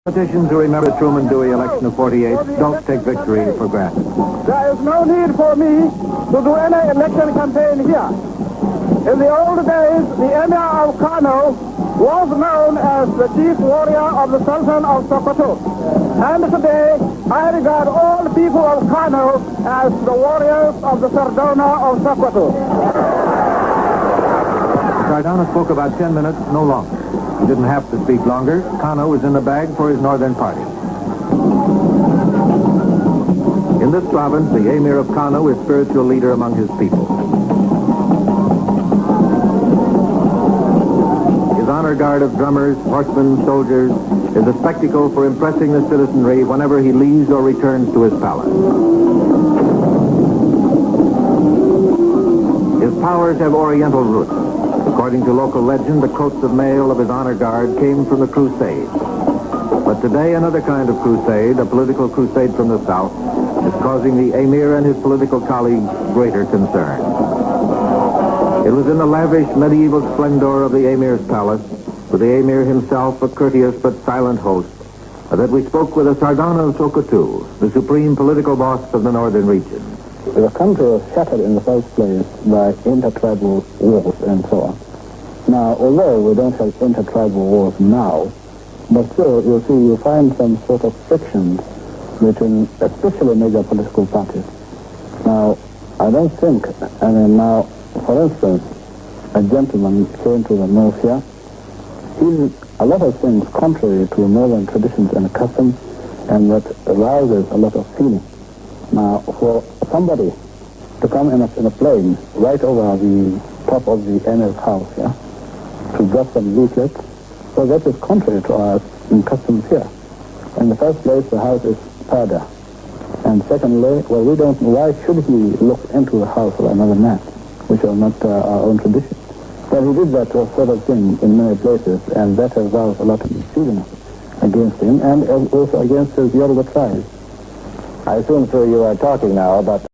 Politicians who remember the Truman Dewey election of '48 don't take victory for granted. There is no need for me to do any election campaign here. In the old days, the Emir of Kano was known as the chief warrior of the Sultan of Sokoto. And today, I regard all the people of Kano as the warriors of the Sardauna of Sokoto. Sardaunan spoke about 10 minutes, no longer. He didn't have to speak longer. Kano was in the bag for his northern party. In this province, the Emir of Kano is spiritual leader among his people. His honor guard of drummers, horsemen, soldiers is a spectacle for impressing the citizenry whenever he leaves or returns to his palace. His powers have Oriental roots. According to local legend, the coats of mail of his honor guard came from the Crusades. But today, another kind of crusade, a political crusade from the South, is causing the Emir and his political colleagues greater concern. It was in the lavish medieval splendor of the Emir's palace, with the Emir himself a courteous but silent host, that we spoke with the Sardaunan Sokoto, the supreme political boss of the northern region. The country was shattered in the first place by intertribal wars and so on. Now, although we don't have intertribal wars now, but still, you find some sort of frictions between especially major political parties. Now, I don't think, now, for instance, a gentleman came to the north here. He did a lot of things contrary to northern traditions and customs, and that arouses a lot of feeling. Now, for somebody to come in a plane right over the top of the Emir's house, yeah, to drop some leaflets, so that is contrary to our customs here. In the first place, the house is Pada. And secondly, well, we don't know why should he look into the house of another man, which are not our own tradition. But he did that sort of thing in many places, and that has aroused a lot of feeling against him, and also against his Yoruba tribe. I assume, sir, you are talking now about